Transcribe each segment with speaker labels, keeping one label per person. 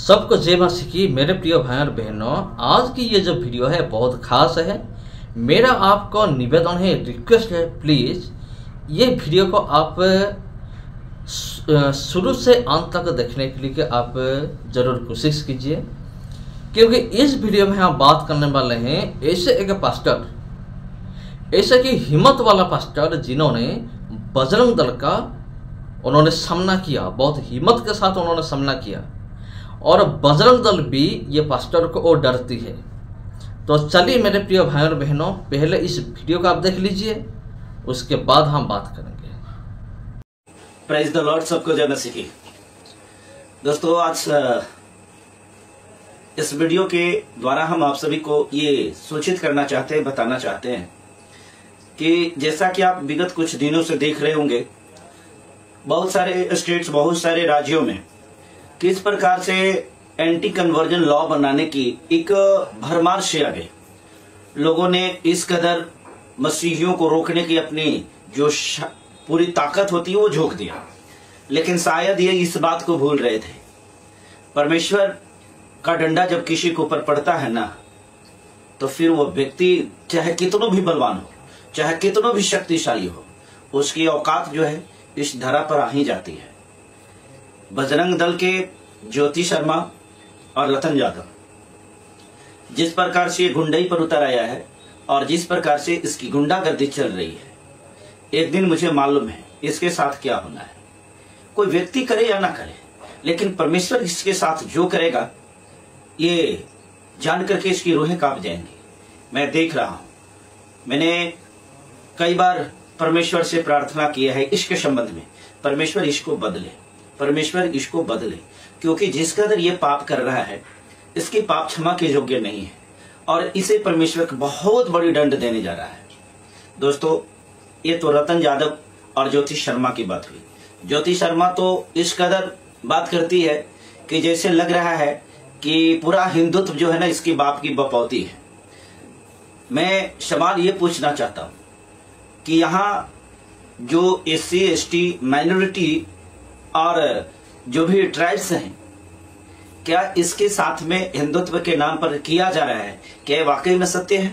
Speaker 1: सबको जय मां की। मेरे प्रिय भाई और बहनों, आज की ये जो वीडियो है बहुत खास है। मेरा आपको निवेदन है, रिक्वेस्ट है, प्लीज़ ये वीडियो को आप शुरू से अंत तक देखने के लिए आप ज़रूर कोशिश कीजिए, क्योंकि इस वीडियो में हम बात करने वाले हैं ऐसे एक पास्टर, ऐसे कि हिम्मत वाला पास्टर जिन्होंने बजरंग दल का उन्होंने सामना किया, बहुत हिम्मत के साथ उन्होंने सामना किया, और बजरंग दल भी ये पास्टर को और डरती है। तो चलिए मेरे प्रिय भाई और बहनों, पहले इस वीडियो को आप देख लीजिए, उसके बाद हम बात करेंगे।
Speaker 2: प्रेज द लॉर्ड, सबको जय मसीह की। दोस्तों, आज इस वीडियो के द्वारा हम आप सभी को ये सूचित करना चाहते हैं, बताना चाहते हैं कि जैसा कि आप विगत कुछ दिनों से देख रहे होंगे, बहुत सारे स्टेट्स, बहुत सारे राज्यों में किस प्रकार से एंटी कन्वर्जन लॉ बनाने की एक भरमार से आगे लोगों ने इस कदर मसीहियों को रोकने की अपनी जो पूरी ताकत होती है वो झोंक दिया। लेकिन शायद ये इस बात को भूल रहे थे, परमेश्वर का डंडा जब किसी के ऊपर पड़ता है ना, तो फिर वो व्यक्ति चाहे कितनों भी बलवान हो, चाहे कितनों भी शक्तिशाली हो, उसकी औकात जो है इस धरा पर आ ही जाती है। बजरंग दल के ज्योति शर्मा और लतन यादव जिस प्रकार से गुंडई पर उतर आया है और जिस प्रकार से इसकी गुंडागर्दी चल रही है, एक दिन मुझे मालूम है इसके साथ क्या होना है। कोई व्यक्ति करे या ना करे, लेकिन परमेश्वर इसके साथ जो करेगा ये जान करके इसकी रूहें कांप जाएंगी। मैं देख रहा हूं, मैंने कई बार परमेश्वर से प्रार्थना किया है इसके संबंध में, परमेश्वर इसको बदले, परमेश्वर इसको बदले, क्योंकि जिस कदर ये पाप कर रहा है इसके पाप क्षमा के योग्य नहीं है और इसे परमेश्वर को बहुत बड़ी दंड देने जा रहा है। दोस्तों, ये तो रतन यादव और ज्योति शर्मा की बात हुई। ज्योति शर्मा तो इस कदर बात करती है कि जैसे लग रहा है कि पूरा हिंदुत्व जो है ना इसकी बाप की बपौती है। मैं सवाल ये पूछना चाहता हूं कि यहाँ जो SC ST माइनॉरिटी और जो भी ट्राइब्स हैं, क्या इसके साथ में हिंदुत्व के नाम पर किया जा रहा है, क्या वाकई में सत्य है?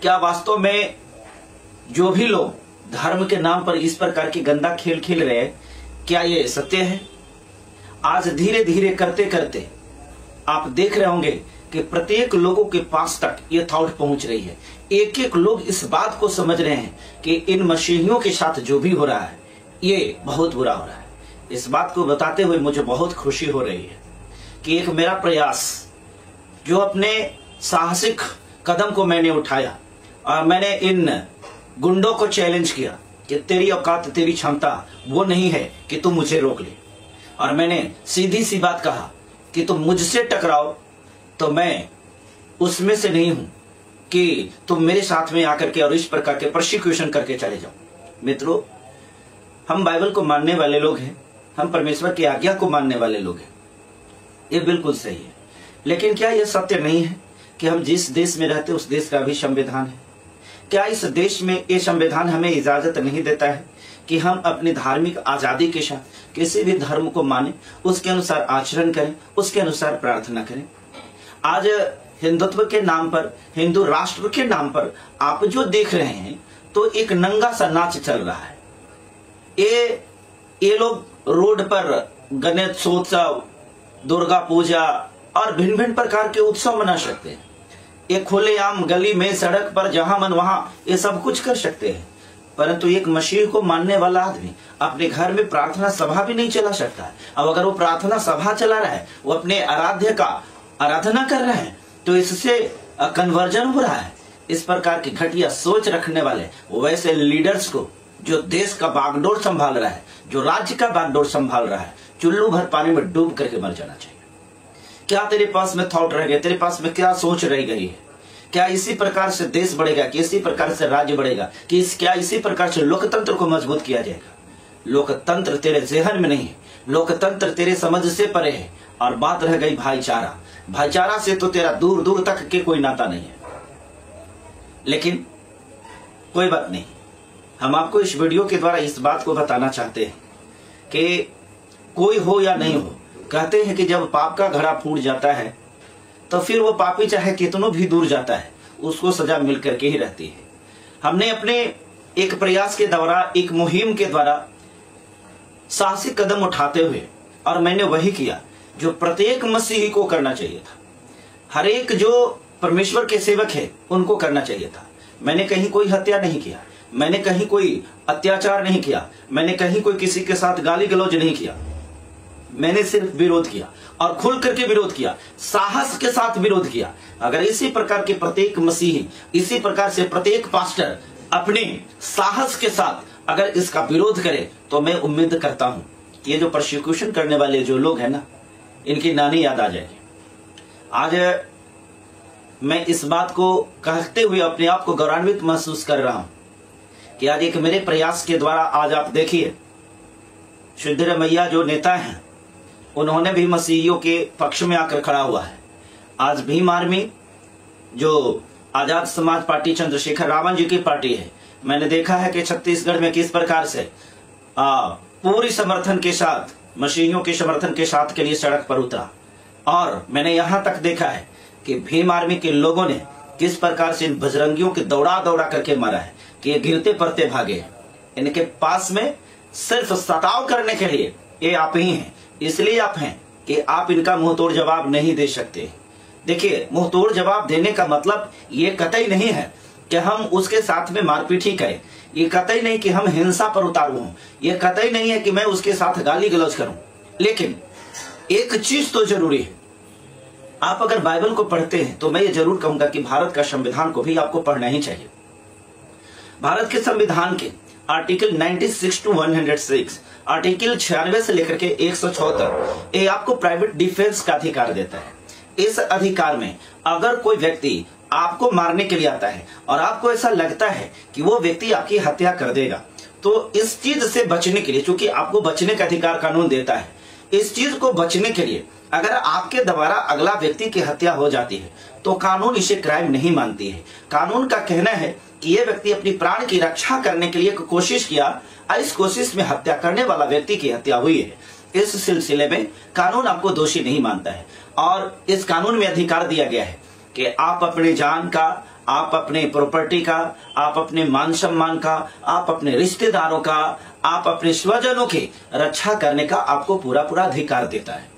Speaker 2: क्या वास्तव में जो भी लोग धर्म के नाम पर इस प्रकार की गंदा खेल खेल रहे हैं, क्या ये सत्य है? आज धीरे धीरे करते करते आप देख रहे होंगे कि प्रत्येक लोगों के पास तक ये थॉट पहुंच रही है। एक एक लोग इस बात को समझ रहे हैं कि इन मसीहियों के साथ जो भी हो रहा है ये बहुत बुरा हो रहा है। इस बात को बताते हुए मुझे बहुत खुशी हो रही है कि एक मेरा प्रयास जो अपने साहसिक कदम को मैंने उठाया और मैंने इन गुंडों को चैलेंज किया कि तेरी औकात, तेरी क्षमता वो नहीं है कि तुम मुझे रोक ले, और मैंने सीधी सी बात कहा कि तुम मुझसे टकराओ तो मैं उसमें से नहीं हूं कि तुम मेरे साथ में आकर के और इस प्रकार के प्रोसिक्यूशन करके चले जाओ। मित्रों, हम बाइबल को मानने वाले लोग हैं, हम परमेश्वर की आज्ञा को मानने वाले लोग हैं, ये बिल्कुल सही है। लेकिन क्या यह सत्य नहीं है कि हम जिस देश में रहते उस देश का भी संविधान है? क्या इस देश में ये संविधान हमें इजाजत नहीं देता है कि हम अपनी धार्मिक आजादी के साथ किसी भी धर्म को माने, उसके अनुसार आचरण करें, उसके अनुसार प्रार्थना करें? आज हिंदुत्व के नाम पर, हिंदू राष्ट्र के नाम पर आप जो देख रहे हैं तो एक नंगा सा नाच चल रहा है। ये लोग रोड पर गणेशोत्सव, दुर्गा पूजा और भिन्न भिन्न प्रकार के उत्सव मना सकते हैं। ये खुलेआम गली में, सड़क पर, जहां मन वहां ये सब कुछ कर सकते हैं, परंतु एक मसीह को मानने वाला आदमी अपने घर में प्रार्थना सभा भी नहीं चला सकता है। अब अगर वो प्रार्थना सभा चला रहा है, वो अपने आराध्य का आराधना कर रहे हैं, तो इससे कन्वर्जन हो रहा है। इस प्रकार की घटिया सोच रखने वाले वैसे लीडर्स को, जो देश का बागडोर संभाल रहा है, जो राज्य का बागडोर संभाल रहा है, चुल्लू भर पानी में डूब करके मर जाना चाहिए। क्या तेरे पास में थॉट रह गए? तेरे पास में क्या सोच रह गई है? क्या इसी प्रकार से देश बढ़ेगा? कि इसी प्रकार से राज्य बढ़ेगा? कि क्या इसी प्रकार से लोकतंत्र को मजबूत किया जाएगा? लोकतंत्र तेरे ज़हन में नहीं है, लोकतंत्र तेरे समझ से परे है। और बात रह गई भाईचारा, भाईचारा से तो तेरा दूर दूर तक के कोई नाता नहीं है। लेकिन कोई बात नहीं, हम आपको इस वीडियो के द्वारा इस बात को बताना चाहते हैं कि कोई हो या नहीं हो, कहते हैं कि जब पाप का घड़ा फूट जाता है तो फिर वो पापी चाहे कितनों भी दूर जाता है, उसको सजा मिल करके ही रहती है। हमने अपने एक प्रयास के द्वारा, एक मुहिम के द्वारा साहसिक कदम उठाते हुए, और मैंने वही किया जो प्रत्येक मसीही को करना चाहिए था, हर एक जो परमेश्वर के सेवक है उनको करना चाहिए था। मैंने कहीं कोई हत्या नहीं किया, मैंने कहीं कोई अत्याचार नहीं किया, मैंने कहीं कोई किसी के साथ गाली गलौज नहीं किया। मैंने सिर्फ विरोध किया और खुल करके विरोध किया, साहस के साथ विरोध किया। अगर इसी प्रकार के प्रत्येक मसीही, इसी प्रकार से प्रत्येक पास्टर अपने साहस के साथ अगर इसका विरोध करे तो मैं उम्मीद करता हूं कि ये जो प्रोसिक्यूशन करने वाले जो लोग हैं ना, इनकी नानी याद आ जाएगी। आज मैं इस बात को कहते हुए अपने आप को गौरवान्वित महसूस कर रहा हूं कि आज एक मेरे प्रयास के द्वारा, आज आप देखिए सिद्धरमैया जो नेता हैं उन्होंने भी मसीहियों के पक्ष में आकर खड़ा हुआ है। आज भीम आर्मी जो आजाद समाज पार्टी चंद्रशेखर रावण जी की पार्टी है, मैंने देखा है कि छत्तीसगढ़ में किस प्रकार से पूरी समर्थन के साथ, मसीहियों के समर्थन के साथ के लिए सड़क पर उतरा। और मैंने यहां तक देखा है कि भीम आर्मी के लोगों ने किस प्रकार से इन बजरंगियों के दौड़ा दौड़ा करके मारा है कि ये गिरते पड़ते भागे। इनके पास में सिर्फ सताव करने के लिए ये आप ही हैं, इसलिए आप हैं कि आप इनका मुंहतोड़ जवाब नहीं दे सकते। देखिए, मुंहतोड़ जवाब देने का मतलब ये कतई नहीं है कि हम उसके साथ में मारपीट ही करें, ये कतई नहीं कि हम हिंसा पर उतारू हूं, ये कतई नहीं है कि मैं उसके साथ गाली गलौज करूं। लेकिन एक चीज तो जरूरी है, आप अगर बाइबल को पढ़ते हैं तो मैं ये जरूर कहूंगा कि भारत का संविधान को भी आपको पढ़ना ही चाहिए। भारत के संविधान के आर्टिकल 96 to 106, आर्टिकल 96 से लेकर के 174 ये आपको प्राइवेट डिफेंस का अधिकार देता है। इस अधिकार में अगर कोई व्यक्ति आपको मारने के लिए आता है और आपको ऐसा लगता है कि वो व्यक्ति आपकी हत्या कर देगा, तो इस चीज से बचने के लिए, चूंकि आपको बचने का अधिकार कानून देता है, इस चीज को बचने के लिए अगर आपके द्वारा अगला व्यक्ति की हत्या हो जाती है तो कानून इसे क्राइम नहीं मानती है। कानून का कहना है कि ये व्यक्ति अपनी प्राण की रक्षा करने के लिए कोशिश किया और इस कोशिश में हत्या करने वाला व्यक्ति की हत्या हुई है। इस सिलसिले में कानून आपको दोषी नहीं मानता है और इस कानून में अधिकार दिया गया है कि आप अपने जान का, आप अपने प्रॉपर्टी का, आप अपने मान सम्मान का, आप अपने रिश्तेदारों का, आप अपने स्वजनों की रक्षा करने का आपको पूरा पूरा अधिकार देता है।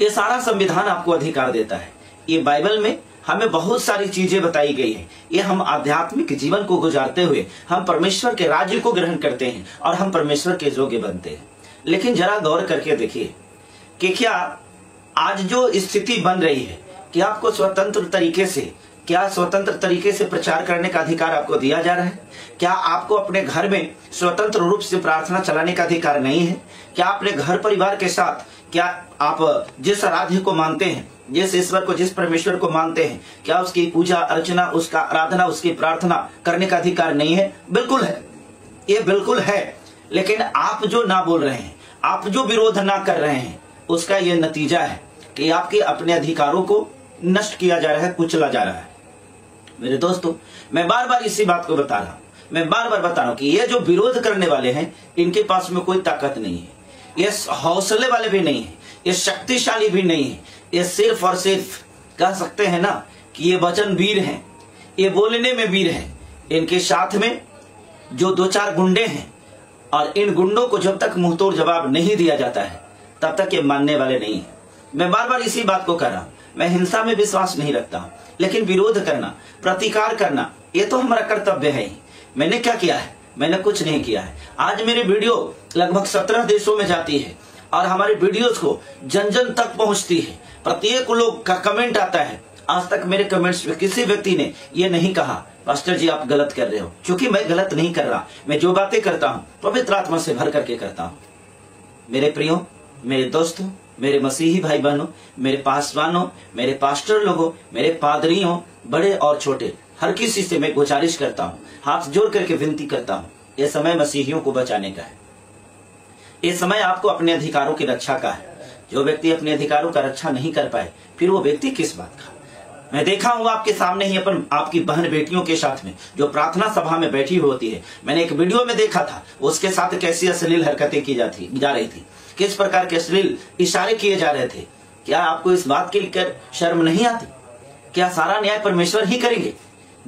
Speaker 2: ये सारा संविधान आपको अधिकार देता है। ये बाइबल में हमें बहुत सारी चीजें बताई गई है। ये हम आध्यात्मिक जीवन को गुजारते हुए हम परमेश्वर के राज्य को ग्रहण करते हैं और हम परमेश्वर के योग्य बनते हैं। लेकिन जरा गौर करके देखिए कि क्या आज जो स्थिति बन रही है कि आपको स्वतंत्र तरीके से प्रचार करने का अधिकार आपको दिया जा रहा है? क्या आपको अपने घर में स्वतंत्र रूप से प्रार्थना चलाने का अधिकार नहीं है? क्या अपने घर परिवार के साथ, क्या आप जिस आराध्य को मानते हैं, जिस ईश्वर को, जिस परमेश्वर को मानते हैं, क्या उसकी पूजा अर्चना, उसका आराधना, उसकी प्रार्थना करने का अधिकार नहीं है? बिल्कुल है, ये बिल्कुल है। लेकिन आप जो ना बोल रहे हैं, आप जो विरोध ना कर रहे हैं, उसका ये नतीजा है कि आपके अपने अधिकारों को नष्ट किया जा रहा है, कुचला जा रहा है। मेरे दोस्तों, मैं बार बार इसी बात को बता रहा हूं, मैं बार बार बता रहा हूं कि ये जो विरोध करने वाले हैं, इनके पास में कोई ताकत नहीं है, ये हौसले वाले भी नहीं है, ये शक्तिशाली भी नहीं है। ये सिर्फ और सिर्फ कह सकते हैं ना कि ये वचन वीर हैं, ये बोलने में वीर हैं। इनके साथ में जो दो चार गुंडे हैं और इन गुंडों को जब तक मुंहतोड़ जवाब नहीं दिया जाता है तब तक ये मानने वाले नहीं है। मैं बार बार इसी बात को कर रहा हूं। मैं हिंसा में विश्वास नहीं रखता हूं, लेकिन विरोध करना, प्रतिकार करना, ये तो हमारा कर्तव्य है ही। मैंने क्या किया है? मैंने कुछ नहीं किया है। आज मेरी वीडियो लगभग 17 देशों में जाती है और हमारे वीडियोस को जन जन तक पहुंचती है। प्रत्येक लोग का कमेंट आता है। आज तक मेरे कमेंट्स में किसी व्यक्ति ने ये नहीं कहा पास्टर जी आप गलत कर रहे हो, क्योंकि मैं गलत नहीं कर रहा। मैं जो बातें करता हूं पवित्र आत्मा से भर करके करता हूं। मेरे प्रियो, मेरे दोस्तों, मेरे मसीही भाई बहनों, मेरे पासवानों, मेरे पास्टर लोगों, मेरे पादरियों, बड़े और छोटे, हर किसी से मैं गुजारिश करता हूं, हाथ जोड़ करके विनती करता हूं, ये समय मसीहियों को बचाने का है। ये समय आपको अपने अधिकारों की रक्षा का है। जो व्यक्ति अपने अधिकारों का रक्षा नहीं कर पाए, फिर वो व्यक्ति किस बात का? मैं देखा हूं आपके सामने ही आपकी बहन बेटियों के साथ में जो प्रार्थना सभा में बैठी होती है। मैंने एक वीडियो में देखा था, उसके साथ कैसी अश्लील हरकतें की जा रही थी। किस प्रकार के अश्लील इशारे किए जा रहे थे। क्या आपको इस बात के लेकर शर्म नहीं आती? क्या सारा न्याय परमेश्वर ही करेंगे?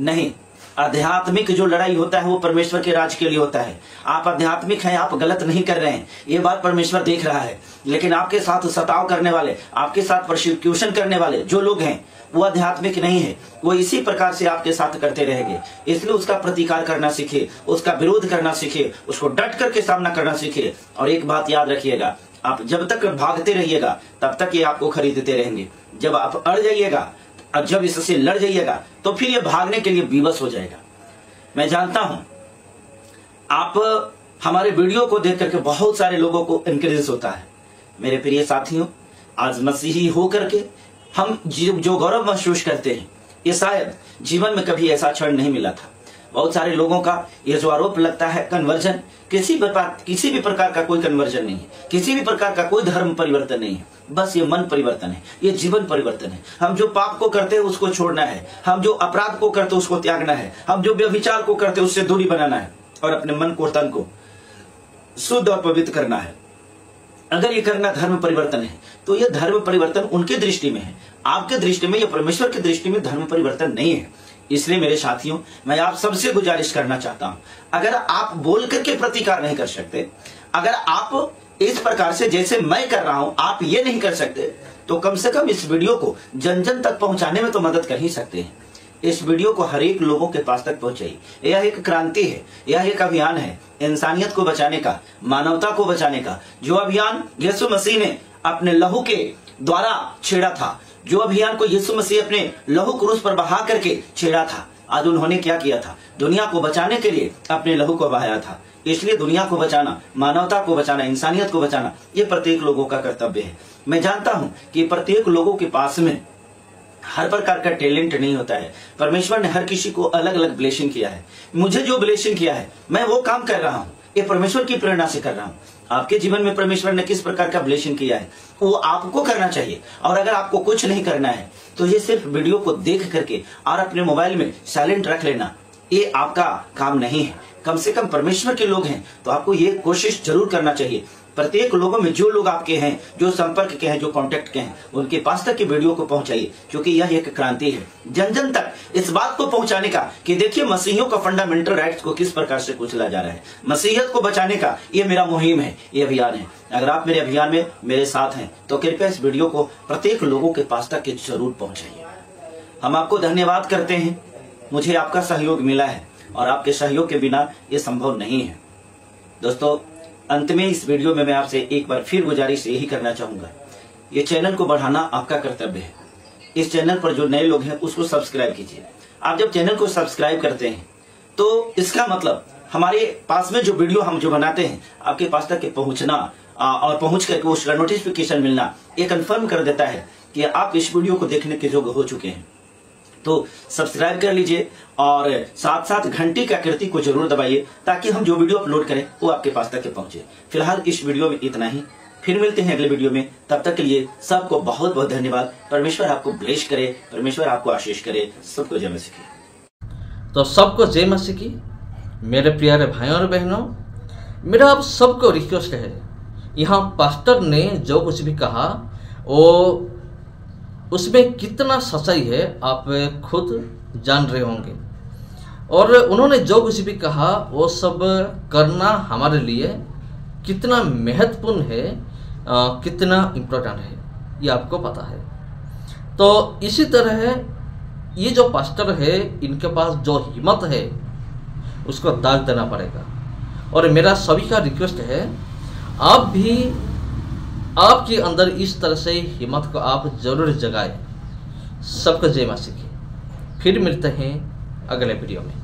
Speaker 2: नहीं, आध्यात्मिक जो लड़ाई होता है वो परमेश्वर के राज के लिए होता है। आप आध्यात्मिक हैं, आप गलत नहीं कर रहे हैं, ये बात परमेश्वर देख रहा है। लेकिन आपके साथ सताव करने वाले, आपके साथ प्रोसिक्यूशन करने वाले जो लोग हैं वो आध्यात्मिक नहीं है, वो इसी प्रकार से आपके साथ करते रहेंगे। इसलिए उसका प्रतिकार करना सीखिए, उसका विरोध करना सीखिए, उसको डट करके सामना करना सीखिए। और एक बात याद रखिएगा, आप जब तक भागते रहिएगा तब तक ये आपको खरीदते रहेंगे। जब आप अड़ जाइएगा और जब इससे लड़ जाइएगा तो फिर ये भागने के लिए विवश हो जाएगा। मैं जानता हूं आप हमारे वीडियो को देख करके बहुत सारे लोगों को इंकरेज होता है। मेरे प्रिय साथियों, आज मसीही होकर के हम जो गौरव महसूस करते हैं, ये शायद जीवन में कभी ऐसा क्षण नहीं मिला था। बहुत सारे लोगों का ये जो आरोप लगता है कन्वर्जन, किसी भी प्रकार का कोई कन्वर्जन नहीं है, किसी भी प्रकार का कोई धर्म परिवर्तन नहीं है, बस ये मन परिवर्तन है, ये जीवन परिवर्तन है। हम जो पाप को करते हैं उसको छोड़ना है, हम जो अपराध को करते हैं उसको त्यागना है, हम जो व्यभिचार को करते हैं उससे दूरी बनाना है और अपने मन को तन को शुद्ध और पवित्र करना है। अगर ये करना धर्म परिवर्तन है तो यह धर्म परिवर्तन उनके दृष्टि में है, आपके दृष्टि में या परमेश्वर की दृष्टि में धर्म परिवर्तन नहीं है। इसलिए मेरे साथियों, मैं आप सबसे गुजारिश करना चाहता हूं, अगर आप बोल करके प्रतिकार नहीं कर सकते, अगर आप इस प्रकार से जैसे मैं कर रहा हूं आप ये नहीं कर सकते, तो कम से कम इस वीडियो को जन जन तक पहुंचाने में तो मदद कर ही सकते हैं। इस वीडियो को हर एक लोगों के पास तक पहुंचाइए। यह एक क्रांति है, यह एक अभियान है इंसानियत को बचाने का, मानवता को बचाने का। जो अभियान यीशु मसीह ने अपने लहू के द्वारा छेड़ा था, जो अभियान को यीशु मसीह अपने लहू क्रूस पर बहा करके छेड़ा था, आज उन्होंने क्या किया था? दुनिया को बचाने के लिए अपने लहू को बहाया था। इसलिए दुनिया को बचाना, मानवता को बचाना, इंसानियत को बचाना, ये प्रत्येक लोगों का कर्तव्य है। मैं जानता हूं कि प्रत्येक लोगों के पास में हर प्रकार का टैलेंट नहीं होता है। परमेश्वर ने हर किसी को अलग अलग ब्लेसिंग किया है। मुझे जो ब्लेसिंग किया है मैं वो काम कर रहा हूं, ये परमेश्वर की प्रेरणा से कर रहा हूं। आपके जीवन में परमेश्वर ने किस प्रकार का ब्लेसिंग किया है वो आपको करना चाहिए। और अगर आपको कुछ नहीं करना है तो ये सिर्फ वीडियो को देख करके और अपने मोबाइल में साइलेंट रख लेना, ये आपका काम नहीं है। कम से कम परमेश्वर के लोग हैं तो आपको ये कोशिश जरूर करना चाहिए। प्रत्येक लोगों में जो लोग आपके हैं, जो संपर्क के हैं, जो कांटेक्ट के हैं, उनके पास तक की वीडियो को पहुंचाइए, क्योंकि यह एक क्रांति है जन जन तक इस बात को पहुंचाने का कि देखिए मसीहियों का फंडामेंटल राइट्स को किस प्रकार से कुचला जा रहा है। मसीहियत को बचाने का ये मेरा मुहिम है, ये अभियान है। अगर आप मेरे अभियान में मेरे साथ हैं तो कृपया इस वीडियो को प्रत्येक लोगों के पास तक जरूर पहुंचाइए। हम आपको धन्यवाद करते हैं, मुझे आपका सहयोग मिला है और आपके सहयोग के बिना ये संभव नहीं है। दोस्तों, अंत में इस वीडियो में मैं आपसे एक बार फिर गुजारिश यही करना चाहूंगा, ये चैनल को बढ़ाना आपका कर्तव्य है। इस चैनल पर जो नए लोग हैं उसको सब्सक्राइब कीजिए। आप जब चैनल को सब्सक्राइब करते हैं तो इसका मतलब हमारे पास में जो वीडियो हम जो बनाते हैं आपके पास तक पहुंचना और पहुंच करके उसका नोटिफिकेशन मिलना, ये कंफर्म कर देता है कि आप इस वीडियो को देखने के योग्य हो चुके हैं। तो सब्सक्राइब कर लीजिए और साथ साथ घंटी की आकृति को जरूर दबाइए ताकि हम जो वीडियो अपलोड करें वो आपके पास तक पहुंचे। फिलहाल इस वीडियो में इतना ही, फिर मिलते हैं अगले वीडियो में। तब तक के लिए सबको बहुत बहुत धन्यवाद। परमेश्वर आपको ब्लेस करे, परमेश्वर आपको आशीष करे। सबको जय मसीह की।
Speaker 1: तो सबको जय मसीह की। मेरे प्यारे भाइयों और बहनों, मेरा आप सबको रिक्वेस्ट है, यहाँ पास्टर ने जो कुछ भी कहा वो उसमें कितना सच्चाई है आप खुद जान रहे होंगे। और उन्होंने जो कुछ भी कहा वो सब करना हमारे लिए कितना महत्वपूर्ण है, कितना इम्पोर्टेंट है, ये आपको पता है। तो इसी तरह ये जो पास्टर है, इनके पास जो हिम्मत है उसको दाग देना पड़ेगा। और मेरा सभी का रिक्वेस्ट है, आप भी आपके अंदर इस तरह से हिम्मत को आप जरूर जगाएं। सबको जय मसीह की। फिर मिलते हैं अगले वीडियो में।